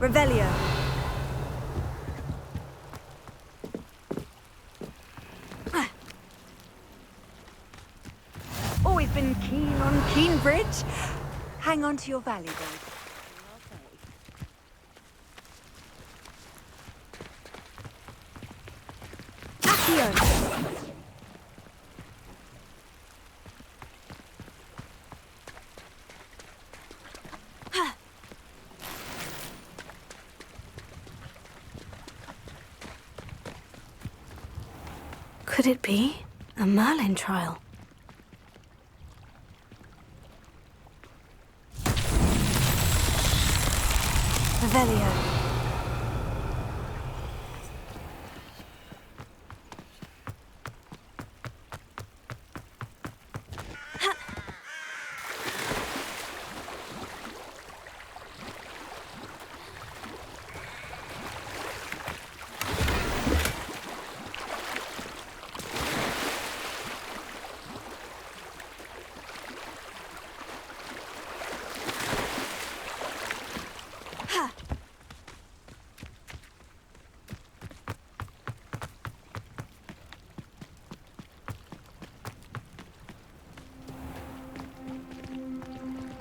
Revelio. Always been keen on Keenbridge. Hang on to your valuables. Accio. Could it be a Merlin trial? Revelio.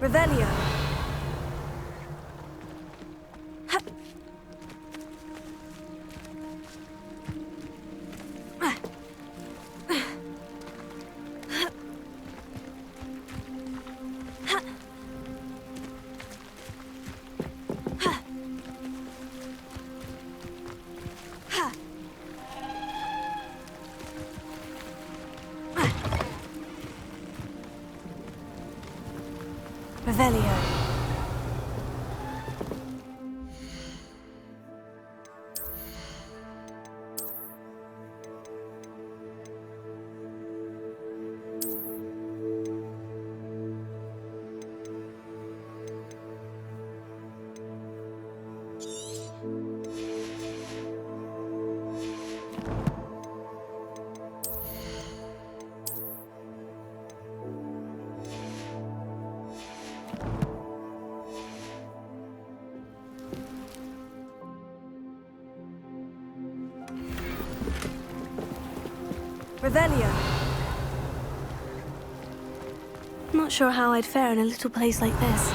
Revelio. Revelio. Revelio. Not sure how I'd fare in a little place like this.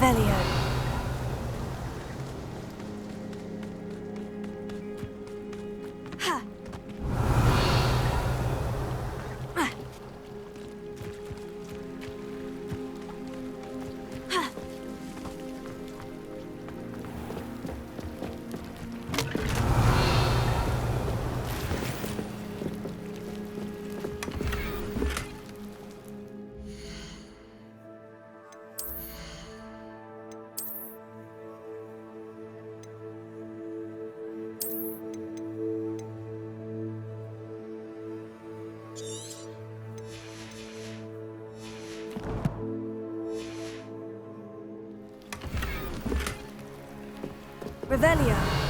Revelio. Revelio.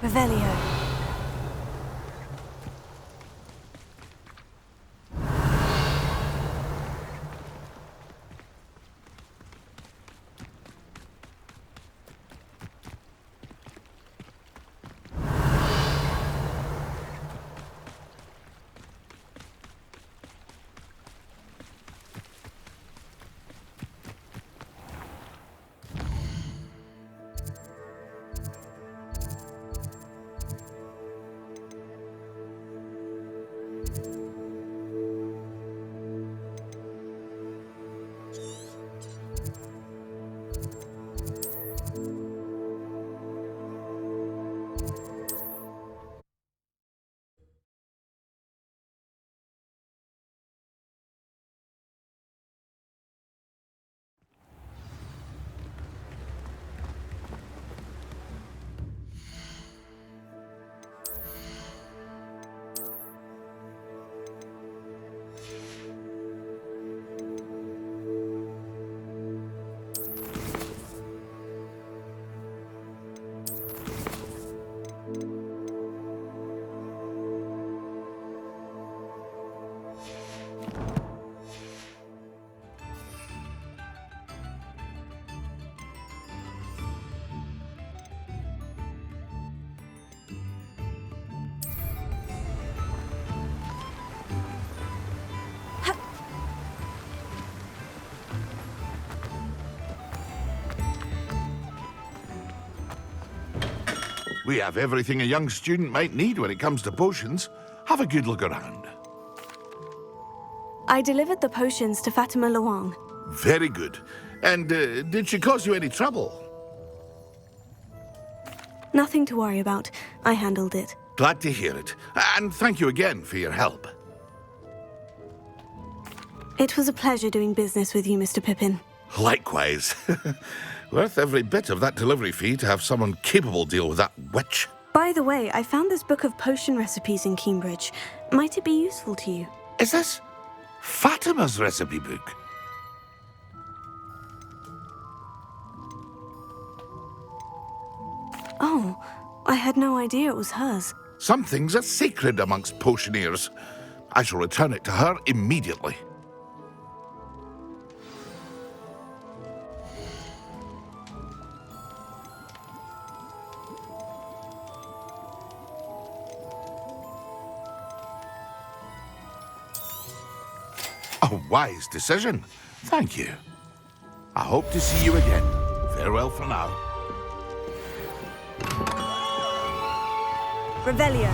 Revelio. We have everything a young student might need when it comes to potions. Have a good look around. I delivered the potions to Fatima Luang. Very good. And did she cause you any trouble? Nothing to worry about. I handled it. Glad to hear it. And thank you again for your help. It was a pleasure doing business with you, Mr. Pippin. Likewise. Worth every bit of that delivery fee to have someone capable deal with that witch. By the way, I found this book of potion recipes in Cambridge. Might it be useful to you? Is this Fatima's recipe book? Oh, I had no idea it was hers. Some things are sacred amongst potioneers. I shall return it to her immediately. A wise decision. Thank you. I hope to see you again. Farewell for now. Revelio.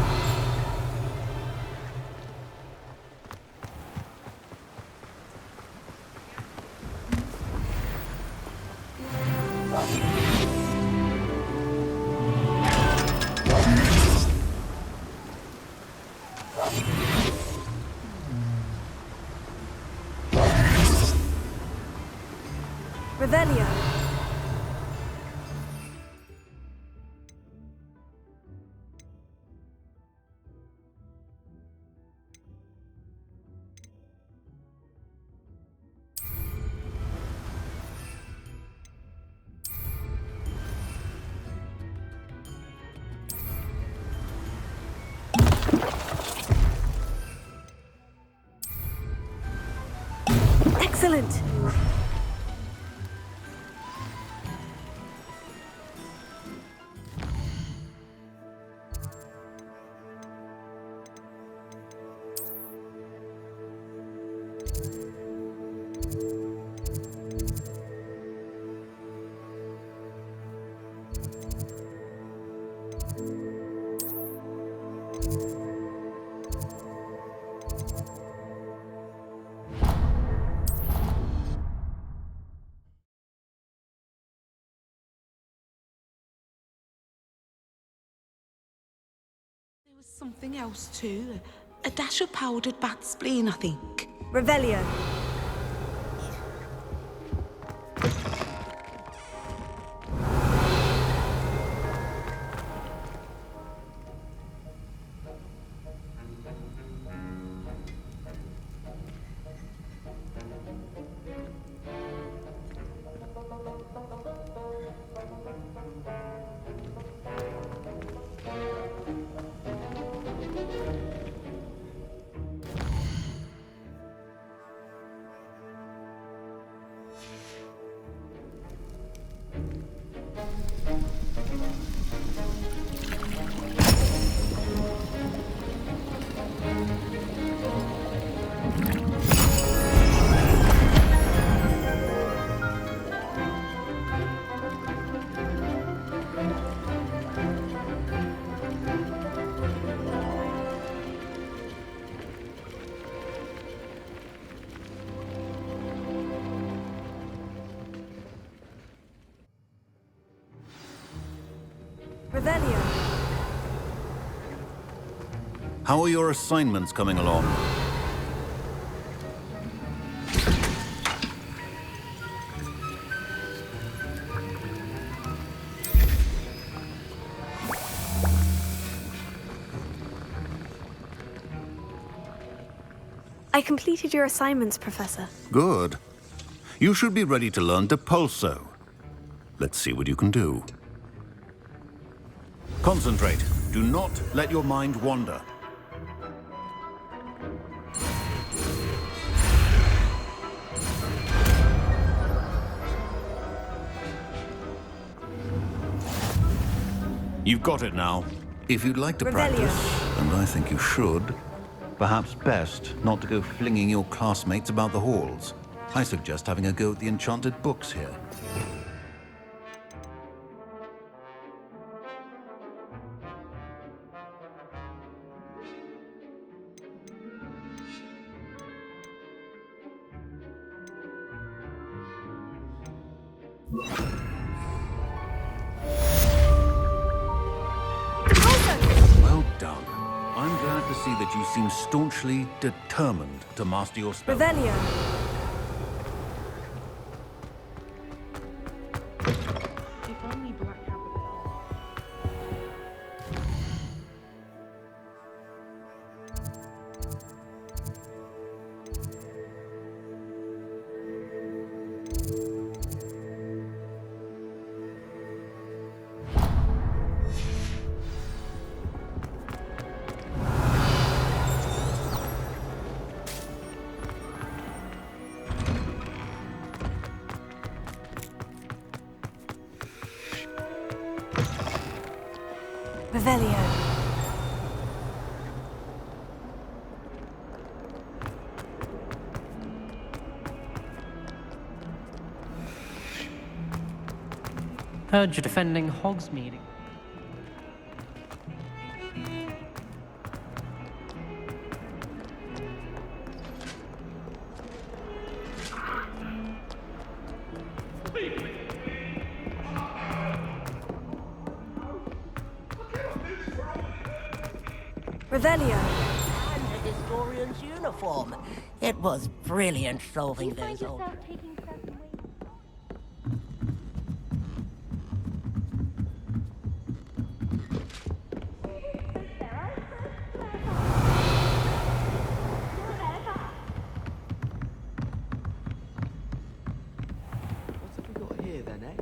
Revelio. Excellent! There was something else too. A dash of powdered bat spleen, I think. Revelio. Revelio. How are your assignments coming along? I completed your assignments, Professor. Good. You should be ready to learn Depulso. Let's see what you can do. Concentrate. Do not let your mind wander. You've got it now. If you'd like to Revelio. practice, and I think you should, perhaps best not to go flinging your classmates about the halls. I suggest having a go at the enchanted books here. Well done. I'm glad to see that you seem staunchly determined to master your spell. Revelio. If only Black Cat would help. Revelio. Heard you're defending Hogsmeade. Revelio. And the historian's uniform. It was brilliant solving those old... What have we got here then, eh?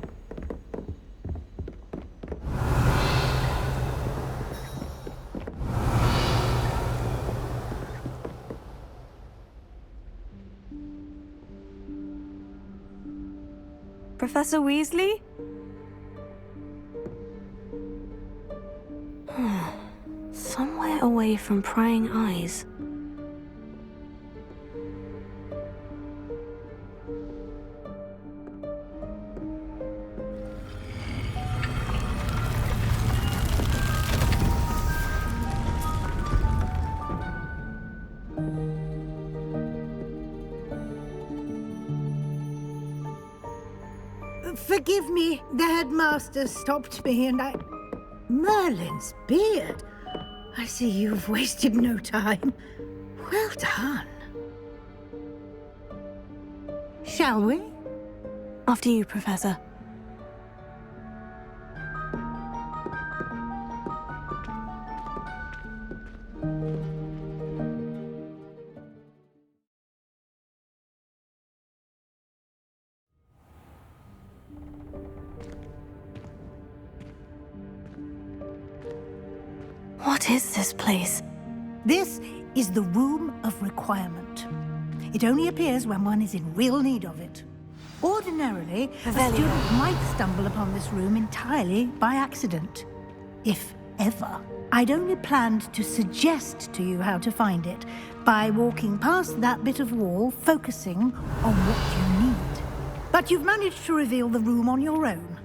Professor Weasley? Somewhere away from prying eyes. Forgive me, the headmaster stopped me and I... Merlin's beard. I see you've wasted no time. Well done. Shall we? After you, Professor. What is this place? This is the Room of Requirement. It only appears when one is in real need of it. Ordinarily, a student might stumble upon this room entirely by accident. If ever. I'd only planned to suggest to you how to find it by walking past that bit of wall, focusing on what you need. But you've managed to reveal the room on your own.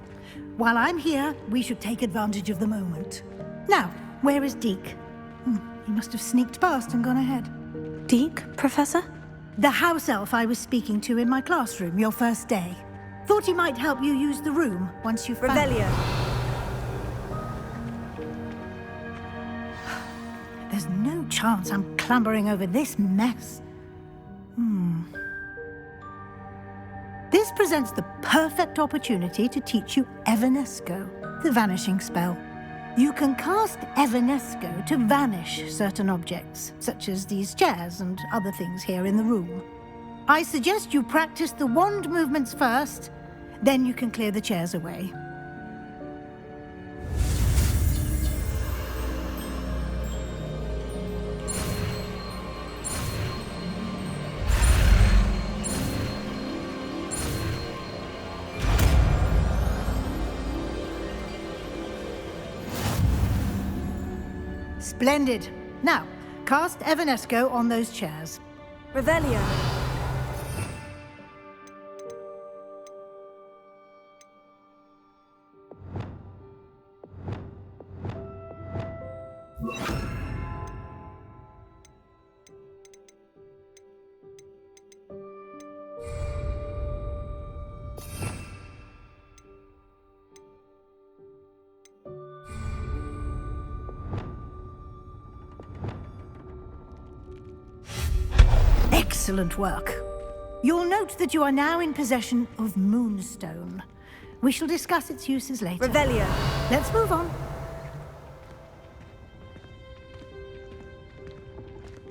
While I'm here, we should take advantage of the moment. Now, where is Deke? He must have sneaked past and gone ahead. Deke, Professor? The house elf I was speaking to in my classroom your first day. Thought he might help you use the room once you've found it. Revelio. There's no chance I'm clambering over this mess. This presents the perfect opportunity to teach you Evanesco, the vanishing spell. You can cast Evanesco to vanish certain objects, such as these chairs and other things here in the room. I suggest you practice the wand movements first, then you can clear the chairs away. Splendid. Now, cast Evanesco on those chairs. Revelio. Excellent work. You'll note that you are now in possession of Moonstone. We shall discuss its uses later. Revelio. Let's move on.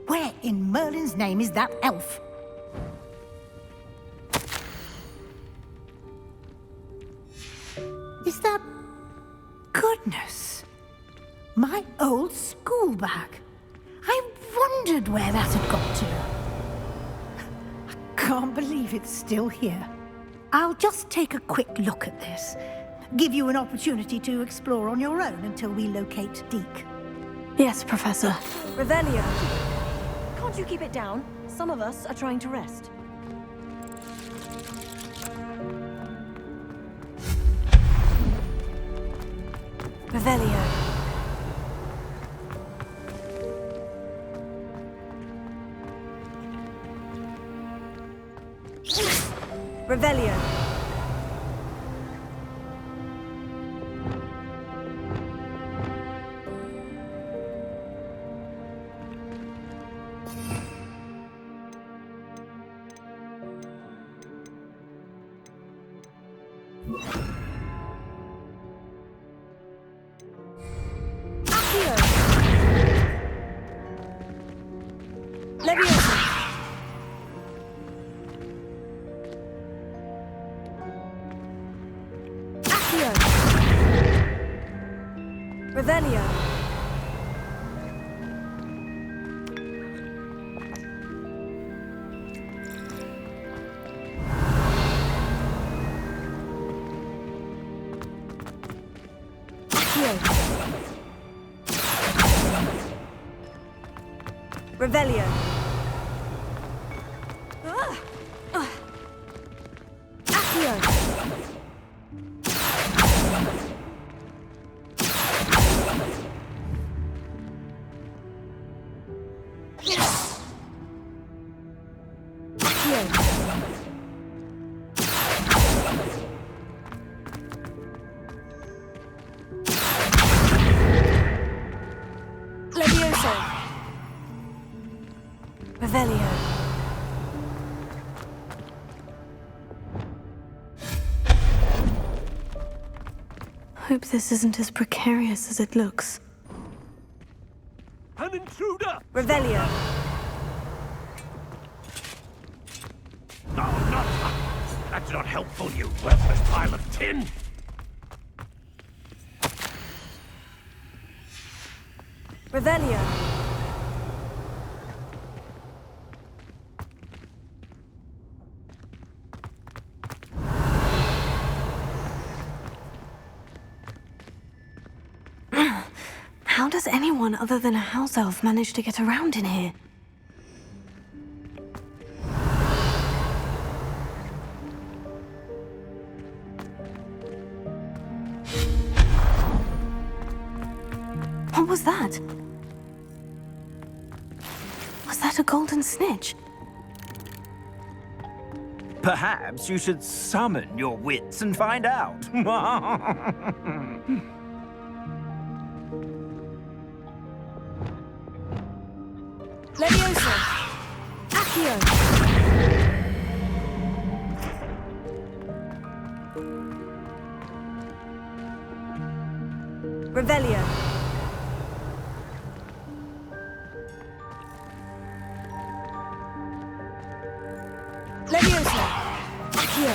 Where in Merlin's name is that elf? Is that... Goodness. My old school bag. I wondered where that had got to. I can't believe it's still here. I'll just take a quick look at this. Give you an opportunity to explore on your own until we locate Deke. Yes, Professor. Revelio. Can't you keep it down? Some of us are trying to rest. Revelio. Revelio. Accio. Leviosa. Accio. Revelio. Revelio. Accio. Leviosa. Revelio. Hope this isn't as precarious as it looks. An intruder! Revelio. No, not that. That's not helpful, you worthless pile of tin! Revelio. How does anyone other than a house elf manage to get around in here? What was that? Was that a golden snitch? Perhaps you should summon your wits and find out. Leviosa. Accio. Revelio. Leviosa. Accio.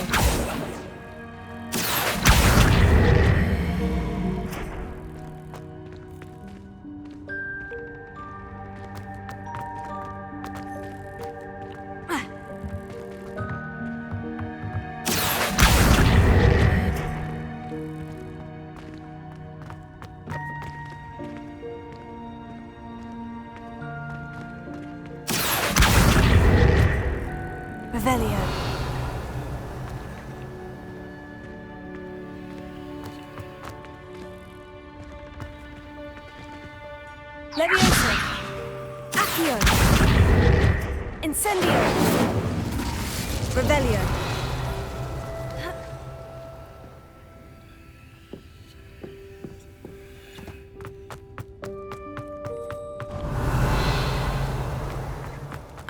Revelio. Leviosa. Accio. Incendio. Revelio.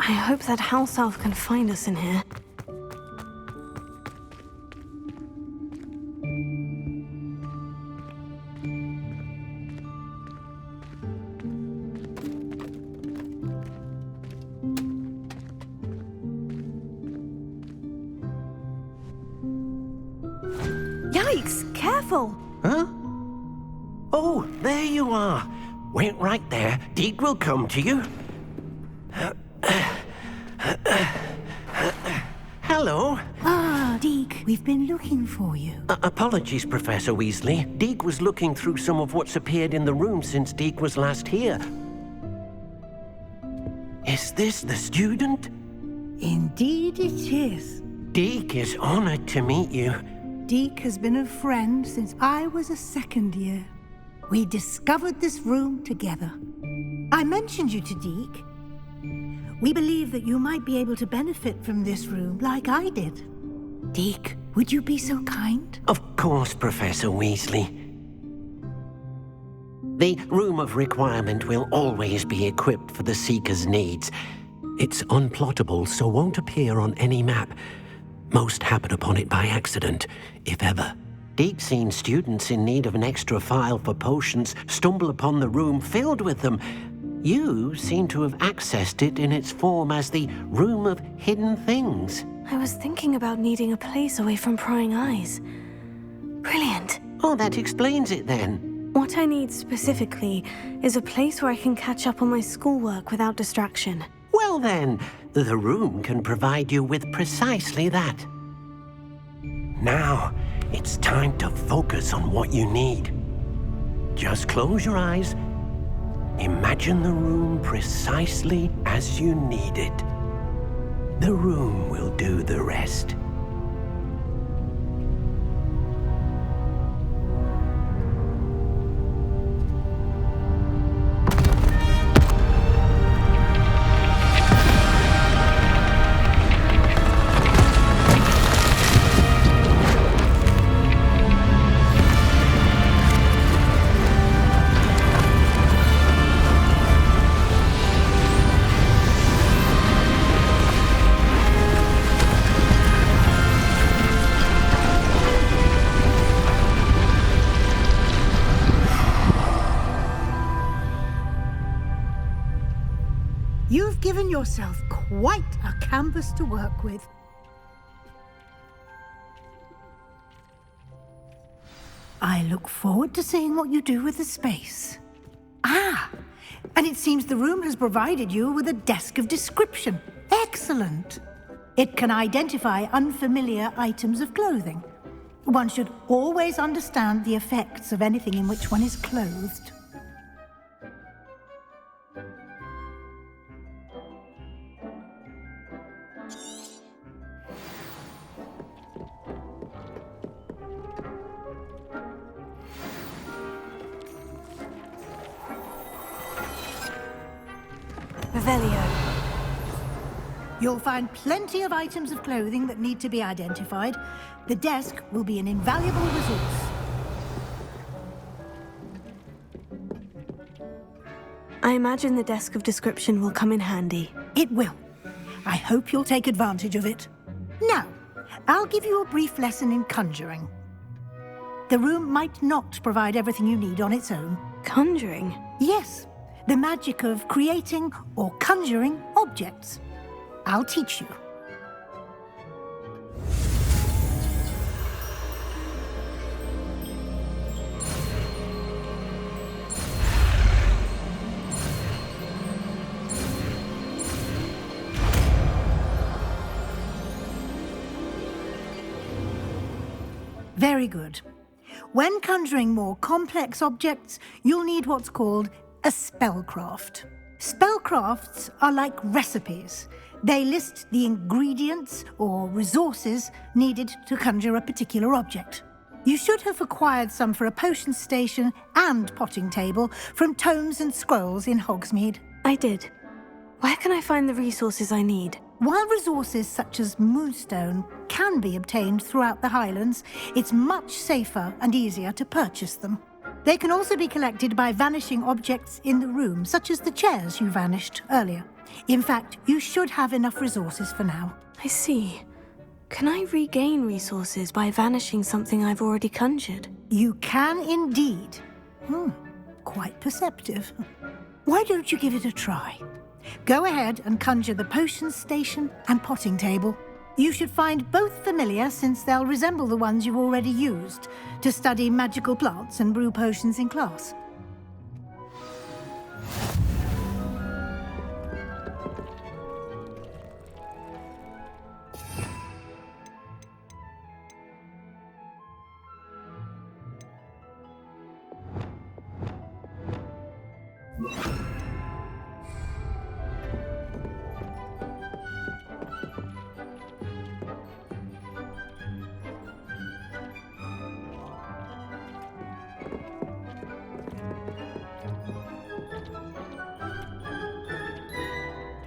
I hope that house elf can find us in here. Yikes! Careful! Huh? Oh, there you are. Wait right there. Deke will come to you. Hello. Ah, Deke, we've been looking for you. Apologies, Professor Weasley. Deke was looking through some of what's appeared in the room since Deke was last here. Is this the student? Indeed it is. Deke is honored to meet you. Deke has been a friend since I was a second year. We discovered this room together. I mentioned you to Deke. We believe that you might be able to benefit from this room like I did. Deke, would you be so kind? Of course, Professor Weasley. The Room of Requirement will always be equipped for the Seeker's needs. It's unplottable, so won't appear on any map. Most happen upon it by accident, if ever. Deke's seen students in need of an extra file for potions stumble upon the room filled with them. You seem to have accessed it in its form as the Room of Hidden Things. I was thinking about needing a place away from prying eyes. Brilliant. Oh, that explains it then. What I need specifically is a place where I can catch up on my schoolwork without distraction. Well then, the room can provide you with precisely that. Now, it's time to focus on what you need. Just close your eyes. Imagine the room precisely as you need it. The room will do the rest. You've given yourself quite a canvas to work with. I look forward to seeing what you do with the space. Ah, and it seems the room has provided you with a desk of description. Excellent. It can identify unfamiliar items of clothing. One should always understand the effects of anything in which one is clothed. You'll find plenty of items of clothing that need to be identified. The desk will be an invaluable resource. I imagine the desk of description will come in handy. It will. I hope you'll take advantage of it. Now, I'll give you a brief lesson in conjuring. The room might not provide everything you need on its own. Conjuring? Yes, the magic of creating or conjuring objects. I'll teach you. Very good. When conjuring more complex objects, you'll need what's called a spellcraft. Spellcrafts are like recipes. They list the ingredients or resources needed to conjure a particular object. You should have acquired some for a potion station and potting table from tomes and scrolls in Hogsmeade. I did. Where can I find the resources I need? While resources such as moonstone can be obtained throughout the Highlands, it's much safer and easier to purchase them. They can also be collected by vanishing objects in the room, such as the chairs you vanished earlier. In fact, you should have enough resources for now. I see. Can I regain resources by vanishing something I've already conjured? You can indeed. Quite perceptive. Why don't you give it a try? Go ahead and conjure the potion station and potting table. You should find both familiar, since they'll resemble the ones you've already used to study magical plants and brew potions in class.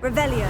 Revelio.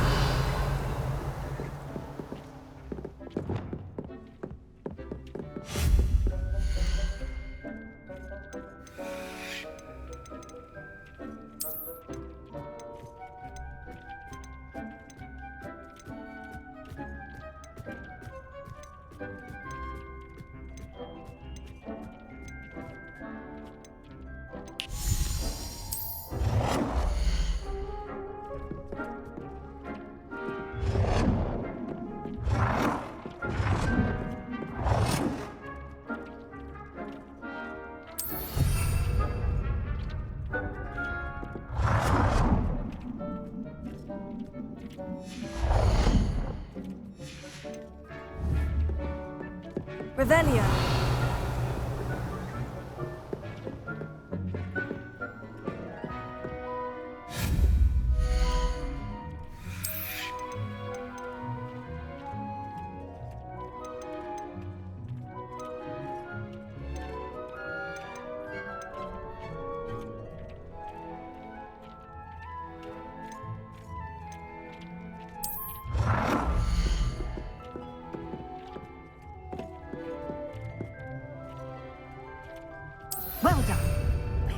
Revelio. Well done.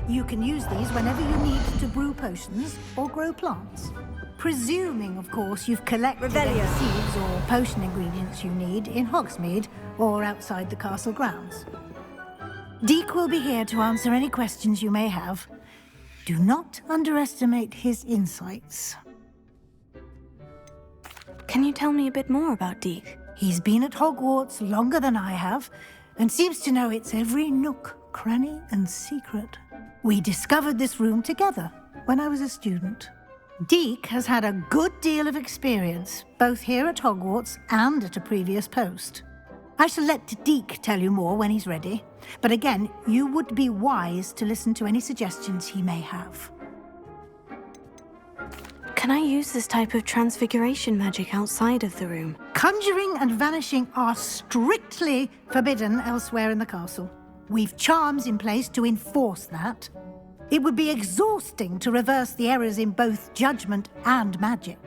You can use these whenever you need to brew potions or grow plants. Presuming, of course, you've collected any seeds or potion ingredients you need in Hogsmeade or outside the castle grounds. Deek will be here to answer any questions you may have. Do not underestimate his insights. Can you tell me a bit more about Deek? He's been at Hogwarts longer than I have, and seems to know its every nook, cranny, and secret. We discovered this room together when I was a student. Deek has had a good deal of experience, both here at Hogwarts and at a previous post. I shall let Deek tell you more when he's ready, but again, you would be wise to listen to any suggestions he may have. Can I use this type of transfiguration magic outside of the room? Conjuring and vanishing are strictly forbidden elsewhere in the castle. We've charms in place to enforce that. It would be exhausting to reverse the errors in both judgment and magic.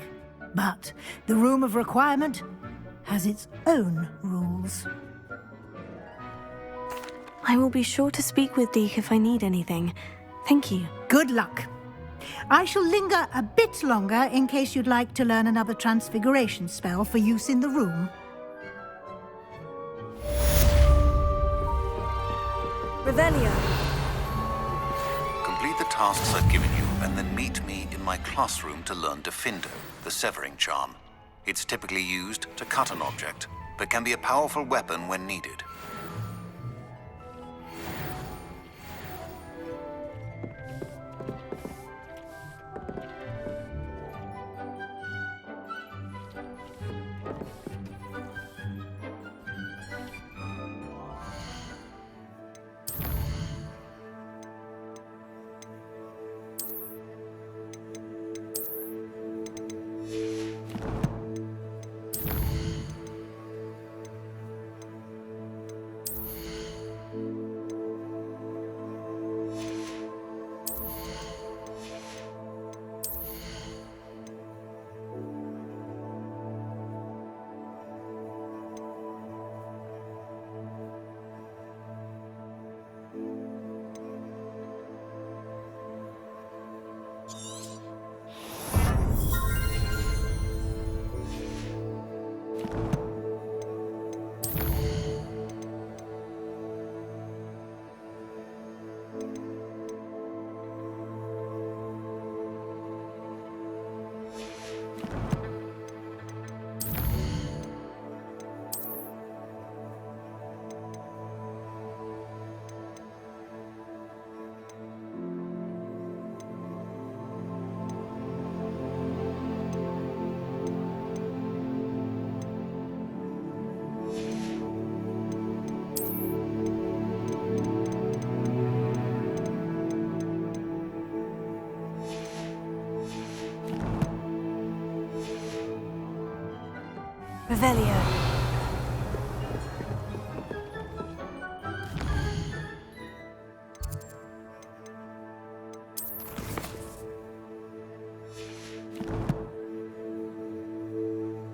But the Room of Requirement has its own rules. I will be sure to speak with Deek if I need anything. Thank you. Good luck. I shall linger a bit longer in case you'd like to learn another transfiguration spell for use in the room. Revelio. Complete the tasks I've given you, and then meet me in my classroom to learn Defindo, the severing charm. It's typically used to cut an object, but can be a powerful weapon when needed. Revelio.